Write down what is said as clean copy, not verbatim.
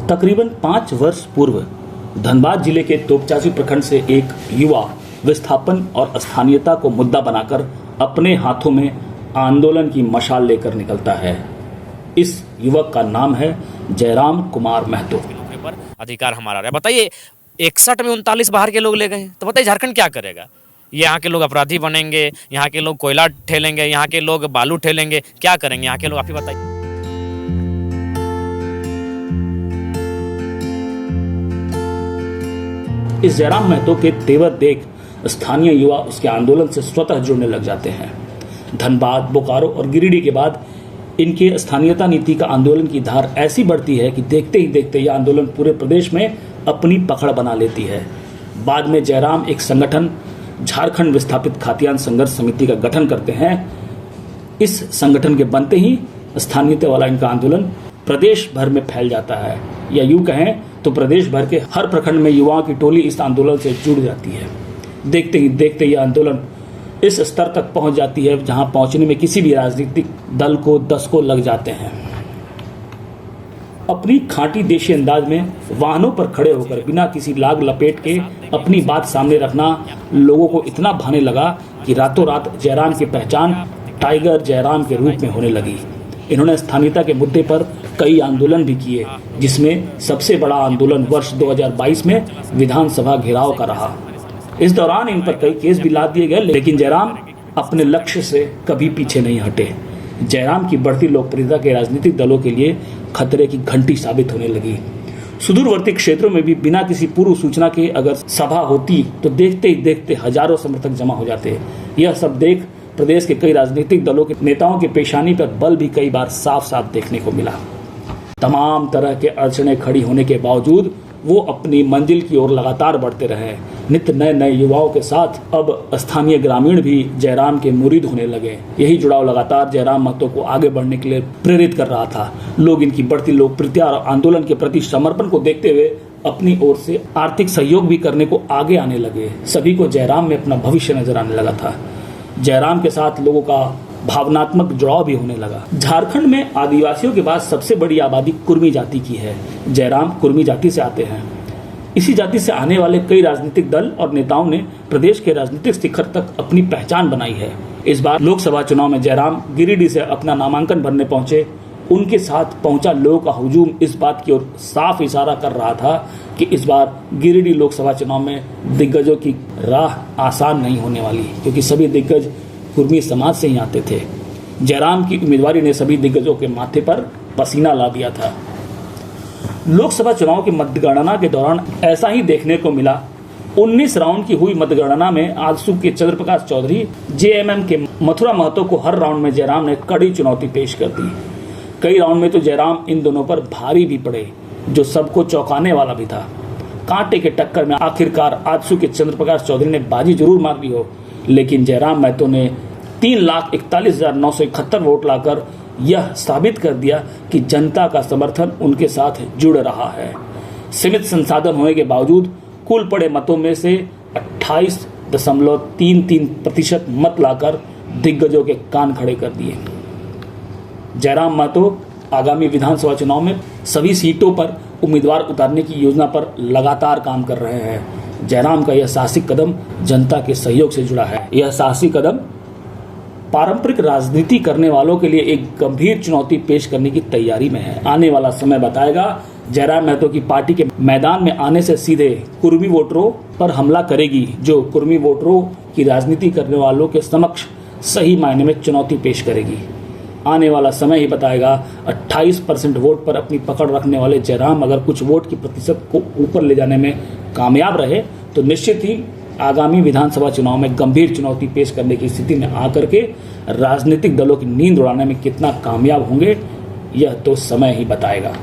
तकरीबन 5 वर्ष पूर्व धनबाद जिले के तोपचांची प्रखंड से एक युवा विस्थापन और स्थानीयता को मुद्दा बनाकर अपने हाथों में आंदोलन की मशाल लेकर निकलता है। इस युवक का नाम है जयराम कुमार महतो। पर अधिकार हमारा है। बताइए 61 में 39 बाहर के लोग ले गए, तो बताइए झारखंड क्या करेगा? यहाँ के लोग अपराधी बनेंगे, यहाँ के लोग कोयला ठेलेंगे, यहाँ के लोग बालू ठेलेंगे, क्या करेंगे यहाँ के लोग? आप ही बताइए। इस जयराम महतो के तेवर देख स्थानीय युवा उसके आंदोलन से स्वतः जुड़ने लग जाते हैं। धनबाद, बोकारो और गिरिडीह के बाद इनके स्थानीयता नीति का आंदोलन की धार ऐसी बढ़ती है कि देखते ही देखते यह आंदोलन पूरे प्रदेश में अपनी पकड़ बना लेती है। बाद में जयराम एक संगठन झारखंड विस्थापित खातियान संघर्ष समिति का गठन करते हैं। इस संगठन के बनते ही स्थानीयता वाला इनका आंदोलन प्रदेश भर में फैल जाता है, या यूं कहें तो प्रदेश भर के हर प्रखंड में युवाओं की टोली इस आंदोलन से जुड़ जाती है। देखते ही देखते यह आंदोलन इस स्तर तक पहुंच जाती है जहां पहुंचने में किसी भी राजनीतिक दल को दशकों लग जाते हैं। अपनी खांटी देशी अंदाज में वाहनों पर खड़े होकर बिना किसी लाग लपेट के अपनी बात सामने रखना लोगों को इतना भाने लगा कि रातों रात जयराम की पहचान टाइगर जयराम के रूप में होने लगी। इन्होंने स्थानीयता के मुद्दे पर कई आंदोलन भी किए, जिसमें सबसे बड़ा आंदोलन वर्ष 2022 में विधानसभा घेराव का रहा। इस दौरान इन पर कई केस भी लाद दिए गए, लेकिन जयराम अपने लक्ष्य से कभी पीछे नहीं हटे। जयराम की बढ़ती लोकप्रियता के राजनीतिक दलों के लिए खतरे की घंटी साबित होने लगी। सुदूरवर्ती क्षेत्रों में भी बिना किसी पूर्व सूचना के अगर सभा होती तो देखते ही देखते हजारों समर्थक जमा हो जाते। यह सब देख प्रदेश के कई राजनीतिक दलों के नेताओं की पेशानी पर बल भी कई बार साफ साफ देखने को मिला। तमाम तरह के अड़चने खड़ी होने के बावजूद वो अपनी मंजिल की ओर लगातार बढ़ते रहे। नित्य नए नए युवाओं के साथ अब स्थानीय ग्रामीण भी जयराम के मुरीद होने लगे। यही जुड़ाव लगातार जयराम महतो को आगे बढ़ने के लिए प्रेरित कर रहा था। लोग इनकी बढ़ती लोकप्रियता और आंदोलन के प्रति समर्पण को देखते हुए अपनी ओर से आर्थिक सहयोग भी करने को आगे आने लगे। सभी को जयराम में अपना भविष्य नजर आने लगा था। जयराम के साथ लोगों का भावनात्मक जुड़ाव भी होने लगा। झारखंड में आदिवासियों के बाद सबसे बड़ी आबादी कुर्मी जाति की है। जयराम कुर्मी जाति से आते हैं। इसी जाति से आने वाले कई राजनीतिक दल और नेताओं ने प्रदेश के राजनीतिक शिखर तक अपनी पहचान बनाई है। इस बार लोकसभा चुनाव में जयराम गिरिडीह से अपना नामांकन भरने पहुंचे। उनके साथ पहुंचा लोगों का हुजूम इस बात की ओर साफ इशारा कर रहा था कि इस बार गिरिडीह लोकसभा चुनाव में दिग्गजों की राह आसान नहीं होने वाली, क्योंकि सभी दिग्गज कुर्मी समाज से ही आते थे। जयराम की उम्मीदवारी ने सभी दिग्गजों के माथे पर पसीना ला दिया था। लोकसभा चुनाव की मतगणना के दौरान ऐसा ही देखने को मिला। 19 राउंड की हुई मतगणना में आजसू के चंद्रप्रकाश चौधरी, जेएमएम के मथुरा महतो को हर राउंड में जयराम ने कड़ी चुनौती पेश कर दी। कई राउंड में तो जयराम इन दोनों पर भारी भी पड़े, जो सबको चौंकाने वाला भी था। कांटे के टक्कर में आखिरकार आजसू के चंद्रप्रकाश चौधरी ने बाजी जरूर मार दी हो, लेकिन जयराम महतो ने 3,41,971 वोट लाकर यह साबित कर दिया कि जनता का समर्थन उनके साथ जुड़ रहा है। सीमित संसाधन होने के बावजूद कुल पड़े मतों में से 28.33% मत लाकर दिग्गजों के कान खड़े कर दिए। जयराम महतो आगामी विधानसभा चुनाव में सभी सीटों पर उम्मीदवार उतारने की योजना पर लगातार काम कर रहे हैं। जयराम का यह साहसिक कदम जनता के सहयोग से जुड़ा है। यह साहसिक कदम पारंपरिक राजनीति करने वालों के लिए एक गंभीर चुनौती पेश करने की तैयारी में है। आने वाला समय बताएगा। जयराम महतो की पार्टी के मैदान में आने से सीधे कुर्मी वोटरों पर हमला करेगी, जो कुर्मी वोटरों की राजनीति करने वालों के समक्ष सही मायने में चुनौती पेश करेगी। आने वाला समय ही बताएगा। 28% वोट पर अपनी पकड़ रखने वाले जयराम अगर कुछ वोट की प्रतिशत को ऊपर ले जाने में कामयाब रहे तो निश्चित ही आगामी विधानसभा चुनाव में गंभीर चुनौती पेश करने की स्थिति में आकर के राजनीतिक दलों की नींद उड़ाने में कितना कामयाब होंगे, यह तो समय ही बताएगा।